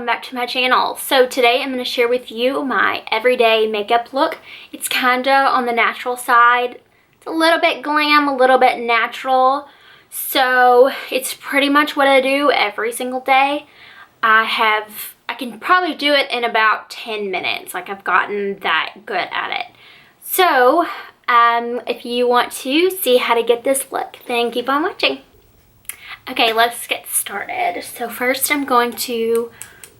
welcome back to my channel. So today I'm going to share with you my everyday makeup look. It's kinda on the natural side. It's a little bit glam, a little bit natural. So it's pretty much what I do every single day. I can probably do it in about 10 minutes. Like, I've gotten that good at it. So if you want to see how to get this look, then keep on watching. Okay, let's get started. So first I'm going to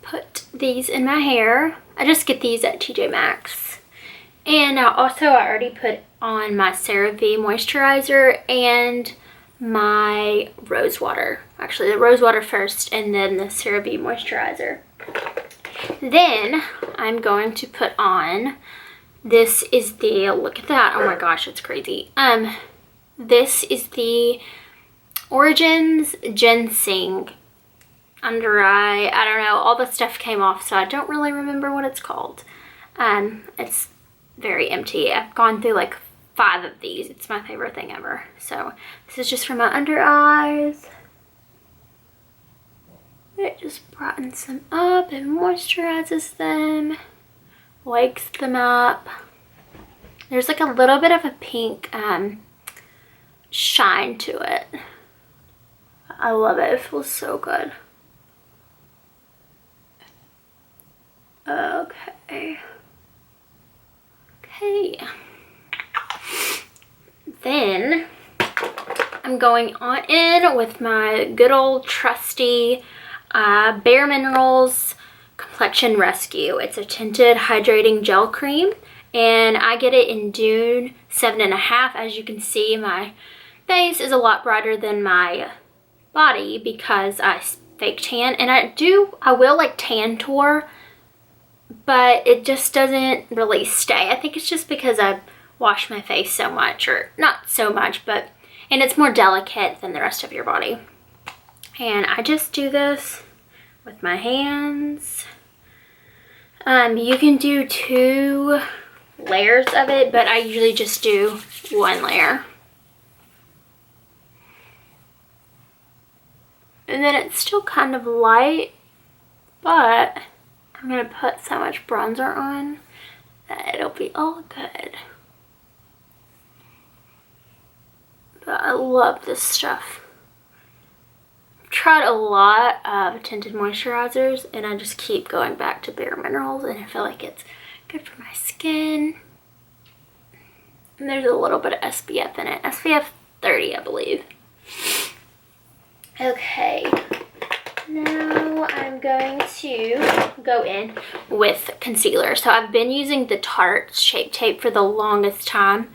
put these in my hair. I just get these at TJ Maxx. And I already put on my CeraVe moisturizer and my rose water. Actually, the rose water first and then the CeraVe moisturizer. Then I'm going to put on, this is the, look at that, oh my gosh, it's crazy. This is the Origins GinZing under eye. I don't know, all the stuff came off, so I don't really remember what it's called. It's very empty. I've gone through like 5 of these. It's my favorite thing ever. So this is just for my under eyes. It just brightens them up and moisturizes them, wakes them up. There's like a little bit of a pink shine to it. I love it. It feels so good. Okay. Then I'm going on in with my good old trusty Bare Minerals Complexion Rescue. It's a tinted hydrating gel cream, and I get it in Dune 7.5. As you can see, my face is a lot brighter than my body because I fake tan, and I will like tan tour, but it just doesn't really stay. I think it's just because I wash my face so much, or not so much, but, and it's more delicate than the rest of your body. And I just do this with my hands. You can do 2 layers of it, but I usually just do 1 layer. And then it's still kind of light, but I'm going to put so much bronzer on that it'll be all good. But I love this stuff. I've tried a lot of tinted moisturizers, and I just keep going back to Bare Minerals, and I feel like it's good for my skin. And there's a little bit of SPF in it. SPF 30, I believe. Okay, now I'm going to go in with concealer. So I've been using the Tarte Shape Tape for the longest time,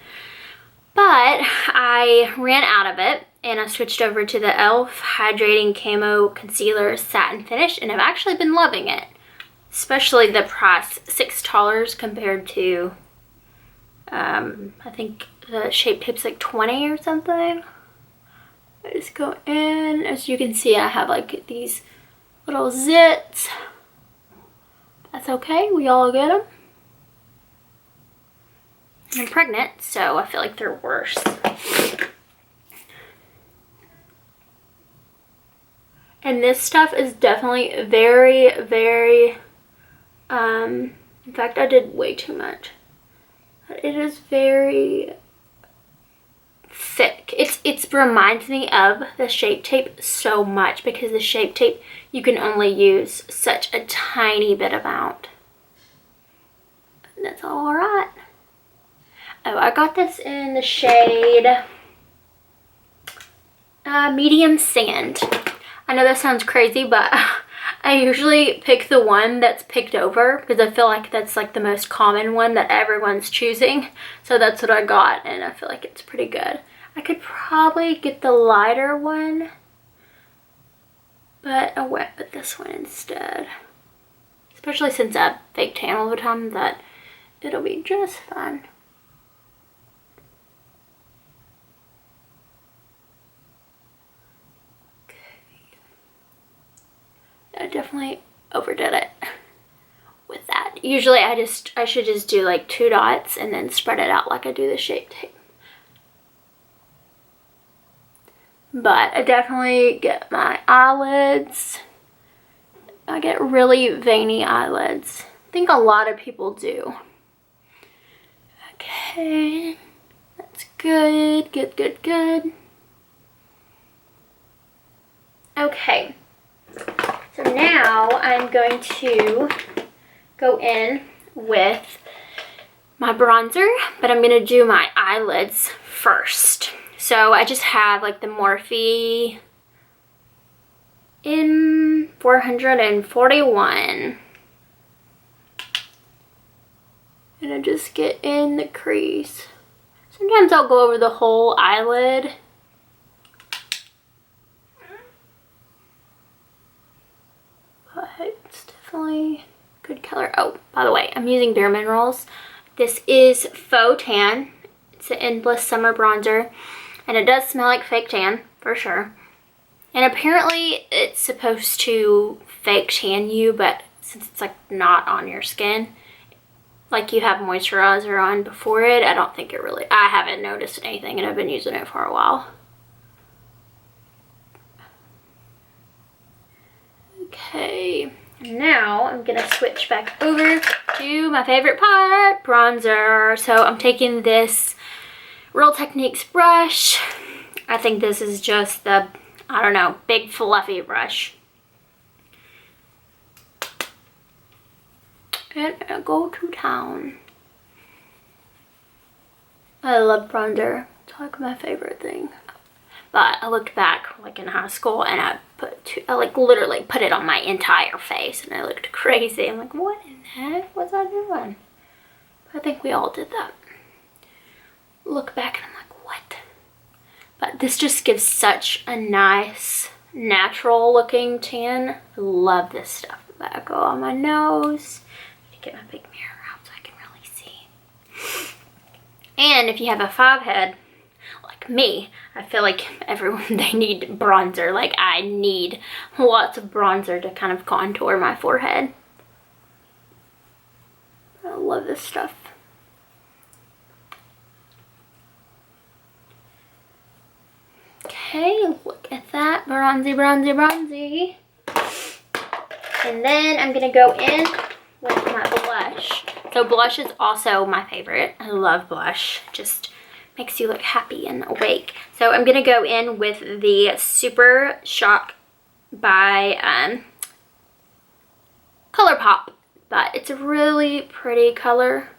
but I ran out of it and I switched over to the e.l.f. Hydrating Camo Concealer Satin Finish, and I've actually been loving it. Especially the price, $6 compared to, I think the Shape Tape's like 20 or something. I just go in. As you can see, I have like these little zits. That's okay, we all get them. I'm pregnant, so I feel like they're worse. And this stuff is definitely very, very, in fact, I did way too much. But it is very thick. It reminds me of the Shape Tape so much, because the Shape Tape you can only use such a tiny bit amount. And that's all right. Oh, I got this in the shade Medium Sand. I know that sounds crazy, but I usually pick the one that's picked over because I feel like that's like the most common one that everyone's choosing. So that's what I got, and I feel like it's pretty good. I could probably get the lighter one, but I went with this one instead. Especially since I fake tan all the time, that it'll be just fine. I definitely overdid it with that. Usually I should just do like 2 dots and then spread it out like I do the Shape Tape. But I definitely get my eyelids I get really veiny eyelids. I think a lot of people do. Okay, that's good, good, good, good. Okay, so now I'm going to go in with my bronzer, but I'm gonna do my eyelids first. So I just have like the Morphe in 441. And I just get in the crease. Sometimes I'll go over the whole eyelid. But it's definitely good color. Oh, by the way, I'm using Bare Minerals. This is Faux Tan. It's an Endless Summer Bronzer. And it does smell like fake tan, for sure. And apparently it's supposed to fake tan you, but since it's like not on your skin, like you have moisturizer on before it, I don't think it really, I haven't noticed anything and I've been using it for a while. Okay, now I'm gonna switch back over to my favorite part, bronzer. So I'm taking this Real Techniques brush. I think this is just the, I don't know, big fluffy brush. And I go to town. I love bronzer. It's like my favorite thing. But I looked back like in high school and I like literally put it on my entire face and I looked crazy. I'm like, what in the heck was I doing? But I think we all did that. Look back and I'm like, what? But this just gives such a nice natural looking tan. I love this stuff. But I go on my nose. Get my big mirror out so I can really see. And if you have a 5 head like me, I feel like everyone, they need bronzer. Like I need lots of bronzer to kind of contour my forehead. I love this stuff. Okay, look at that. Bronzy, bronzy, bronzy. And then I'm gonna go in with my blush. So blush is also my favorite. I love blush. Just makes you look happy and awake. So I'm gonna go in with the Super Shock by ColourPop. But it's a really pretty color.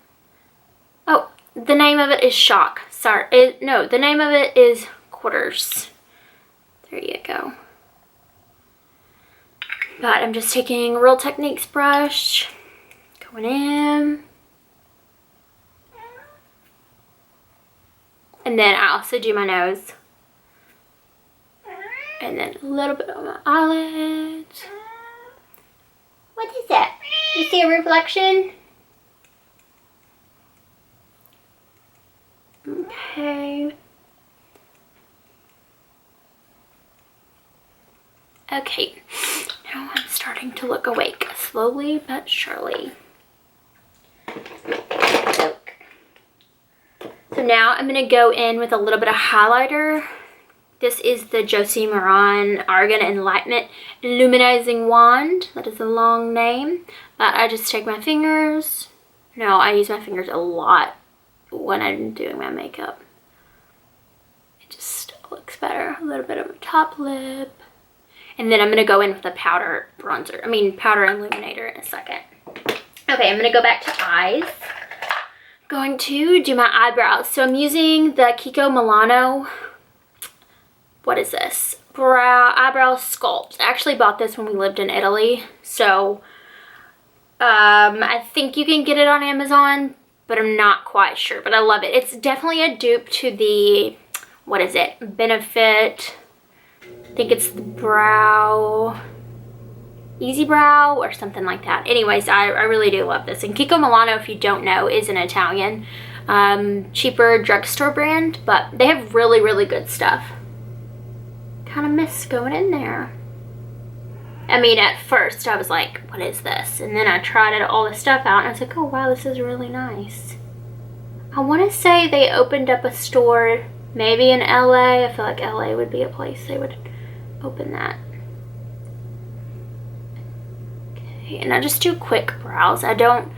Oh, the name of it is Shock. Sorry, no, the name of it is Quarters. There you go. But I'm just taking Real Techniques brush. Going in. And then I also do my nose. And then a little bit on my eyelids. What is that? You see a reflection? Okay. Okay. Now I'm starting to look awake. Slowly but surely. So now I'm going to go in with a little bit of highlighter. This is the Josie Maran Argan Enlightenment Illuminizing Wand. That is a long name. But I just take my fingers. No, I use my fingers a lot when I'm doing my makeup. It just looks better. A little bit of my top lip. And then I'm going to go in with a powder bronzer. Powder illuminator in a second. Okay, I'm going to go back to eyes. Going to do my eyebrows. So I'm using the Kiko Milano, what is this? Eyebrow Sculpt. I actually bought this when we lived in Italy. So I think you can get it on Amazon, but I'm not quite sure. But I love it. It's definitely a dupe to the, what is it? Benefit. I think it's the brow. Easy Brow or something like that. Anyways, I really do love this. And Kiko Milano, if you don't know, is an Italian cheaper drugstore brand, but they have really, really good stuff. Kind of miss going in there. At first I was like, what is this? And then I tried all the stuff out and I was like, oh wow, this is really nice. I want to say they opened up a store maybe in LA. I feel like LA would be a place they would open that. And I just do quick brows. I don't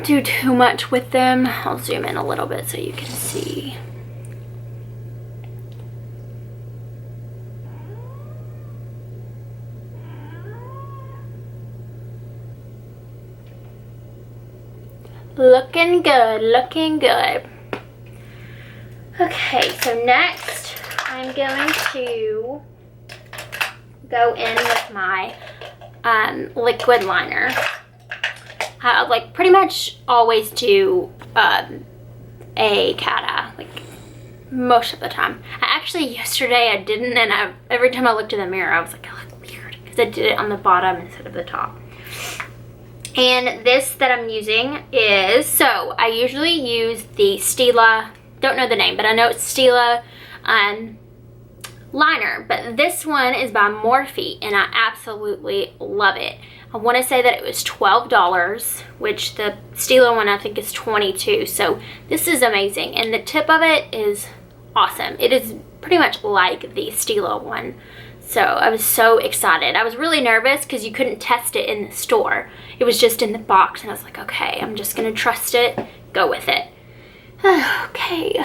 do too much with them. I'll zoom in a little bit so you can see. Looking good, looking good. Okay, so next I'm going to go in with my liquid liner. I like pretty much always do a cat eye, like most of the time. Yesterday I didn't, and every time I looked in the mirror I was like, I look weird because I did it on the bottom instead of the top. And this that I'm using is, so I usually use the Stila, don't know the name, but I know it's Stila liner, but this one is by Morphe and I absolutely love it. I want to say that it was $12, which the Stila one I think is $22, so this is amazing, and the tip of it is awesome. It is pretty much like the Stila one, so I was so excited. I was really nervous because you couldn't test it in the store. It was just in the box, and I was like, okay, I'm just gonna trust it, go with it. Okay.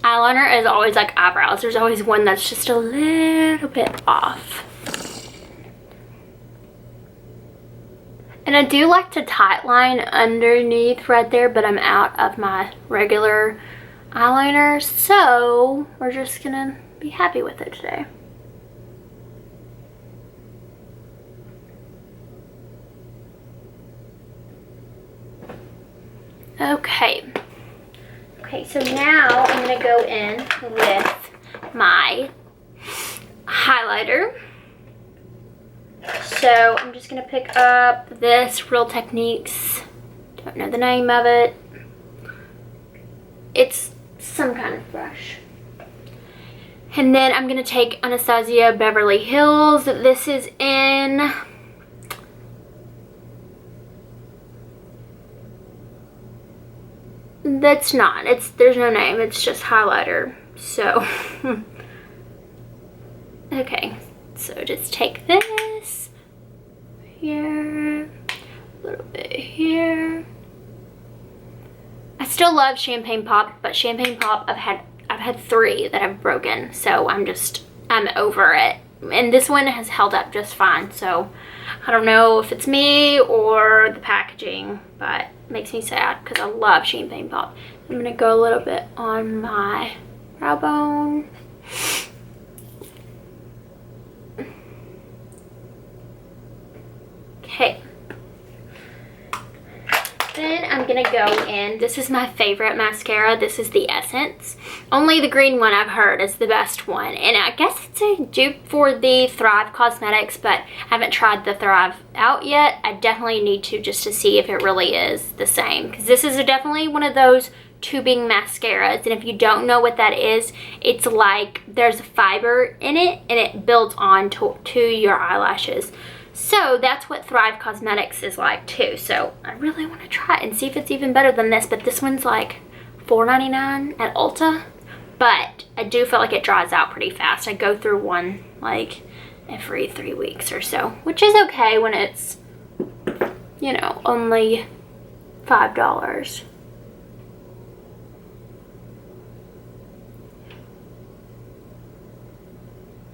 Eyeliner is always like eyebrows. There's always one that's just a little bit off. And I do like to tightline underneath right there, but I'm out of my regular eyeliner, so we're just gonna be happy with it today. Okay, so now I'm going to go in with my highlighter. So I'm just going to pick up this Real Techniques, don't know the name of it. It's some kind of brush. And then I'm going to take Anastasia Beverly Hills. This is in... That's not, there's no name, it's just highlighter, so. Okay, so just take this here, a little bit here. I still love Champagne Pop, but Champagne Pop, I've had 3 that I've broken, so I'm over it. And this one has held up just fine, so I don't know if it's me or the packaging, but it makes me sad because I love Champagne Pop. I'm going to go a little bit on my brow bone. Okay. Then I'm going to go in, this is my favorite mascara, this is the Essence. Only the green one I've heard is the best one. And I guess it's a dupe for the Thrive Cosmetics, but I haven't tried the Thrive out yet. I definitely need to, just to see if it really is the same. Because this is definitely one of those tubing mascaras. And if you don't know what that is, it's like there's a fiber in it and it builds on to your eyelashes. So that's what Thrive Cosmetics is like too. So I really want to try it and see if it's even better than this. But this one's like $4.99 at Ulta. But I do feel like it dries out pretty fast. I go through one like every 3 weeks or so, which is okay when it's, you know, only $5.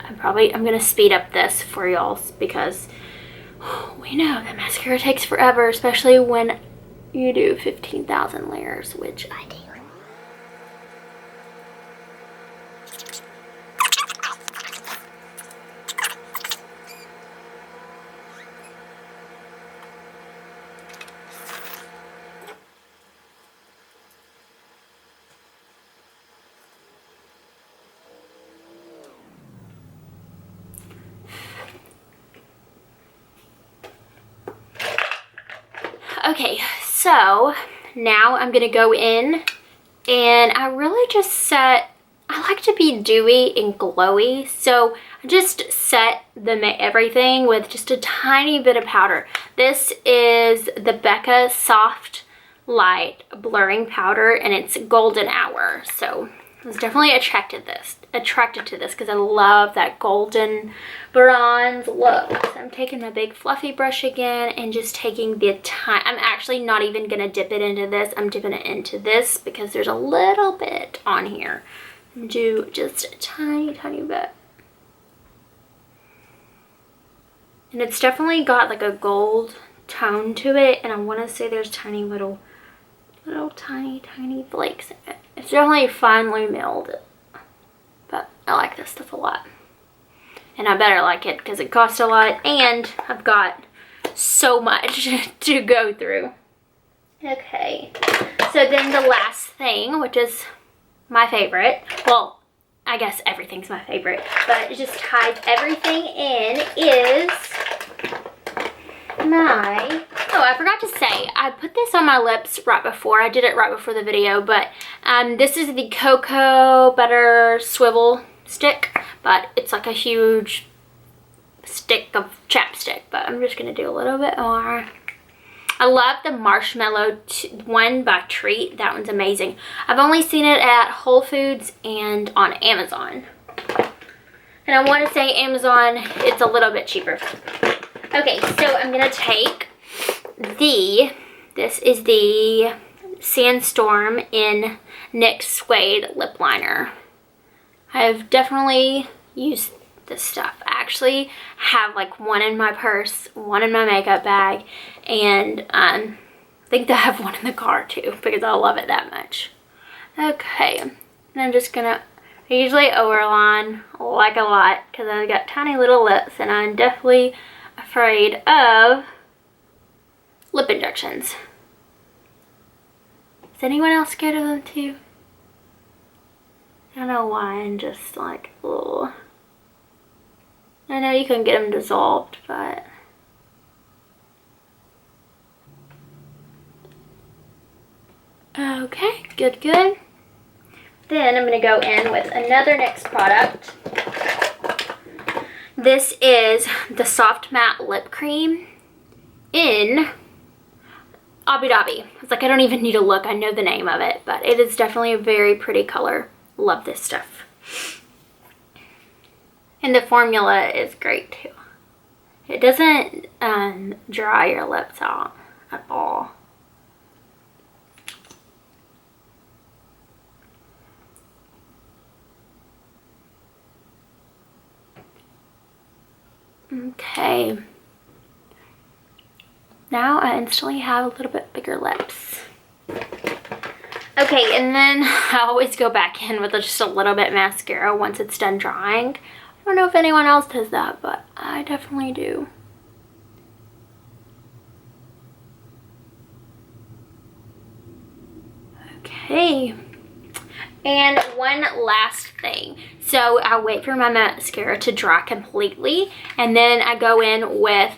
I'm gonna speed up this for y'all because we we know that mascara takes forever, especially when you do 15,000 layers, which I do. Okay, so now I'm gonna go in and I really just set, I like to be dewy and glowy, so I just set everything with just a tiny bit of powder. This is the Becca Soft Light Blurring Powder and it's golden hour, so I was definitely attracted to this because I love that golden bronze look. So I'm taking my big fluffy brush again and just taking the time. I'm actually not even gonna dip it into this. I'm dipping it into this because there's a little bit on here. Do just a tiny bit. And it's definitely got like a gold tone to it, and I want to say there's tiny little tiny flakes in it. It's definitely finely milled, but I like this stuff a lot. And I better like it because it costs a lot and I've got so much to go through. Okay, so then the last thing, which is my favorite, well, I guess everything's my favorite, but it just ties everything in, is my, oh, I forgot to say, I put this on my lips right before, I did it right before the video, but this is the Cocoa Butter Swivel Stick, but it's like a huge stick of chapstick, but I'm just gonna do a little bit more. I love the marshmallow one by Treat. That one's amazing. I've only seen it at Whole Foods and on Amazon. And I want to say Amazon, it's a little bit cheaper. Okay, so I'm going to take this is the Sandstorm in NYX Suede Lip Liner. I've definitely used this stuff. I actually have like one in my purse, one in my makeup bag, and I think I have one in the car too because I love it that much. Okay, and I'm just gonna, I usually overline like a lot because I've got tiny little lips and I'm definitely afraid of lip injections. Is anyone else scared of them too? I don't know why, I'm just like, oh. I know you can get them dissolved, but okay, good. Then I'm gonna go in with another NYX product. This is the Soft Matte Lip Cream in Abu Dhabi. It's like I don't even need to look, I know the name of it, but it is definitely a very pretty color. Love this stuff. And the formula is great too. It doesn't dry your lips out at all. Okay. Now I instantly have a little bit bigger lips. Okay, and then I always go back in with just a little bit mascara once it's done drying. I don't know if anyone else does that, but I definitely do. Okay. And one last thing. So I wait for my mascara to dry completely, and then I go in with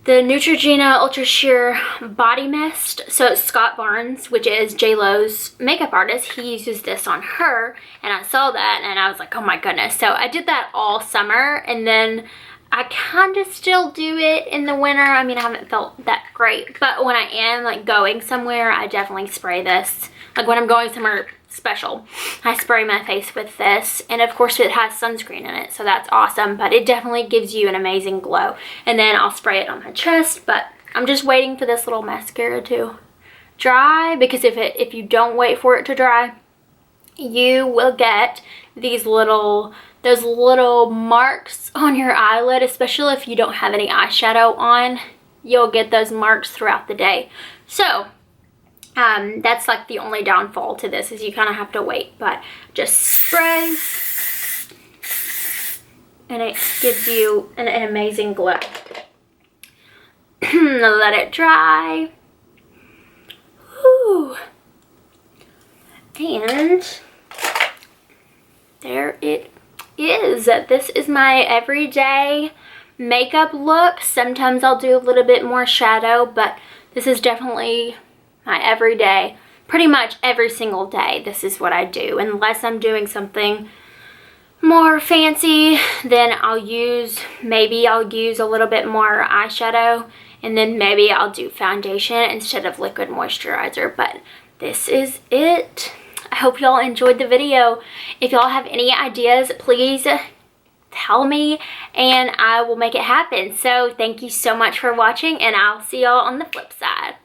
the Neutrogeana Ultra Sheer Body Mist. So it's Scott Barnes, which is J-Lo's makeup artist. He uses this on her, and I saw that and I was like, oh my goodness. So I did that all summer, and then I kind of still do it in the winter. I mean, I haven't felt that great, but when I am like going somewhere, I definitely spray this. Like when I'm going somewhere special, I spray my face with this, and of course it has sunscreen in it, so that's awesome, but it definitely gives you an amazing glow. And then I'll spray it on my chest, but I'm just waiting for this little mascara to dry, because if you don't wait for it to dry, you will get those little marks on your eyelid, especially if you don't have any eyeshadow on. you'll get those marks throughout the day. So that's like the only downfall to this, is you kind of have to wait, but just spray and it gives you an amazing glow. Let it dry. Whew. And there it is. This is my everyday makeup look. Sometimes I'll do a little bit more shadow, but this is definitely my everyday. Pretty much every single day, this is what I do. Unless I'm doing something more fancy, then maybe I'll use a little bit more eyeshadow, and then maybe I'll do foundation instead of liquid moisturizer. But this is it. I hope y'all enjoyed the video. If y'all have any ideas, please tell me and I will make it happen. So thank you so much for watching, and I'll see y'all on the flip side.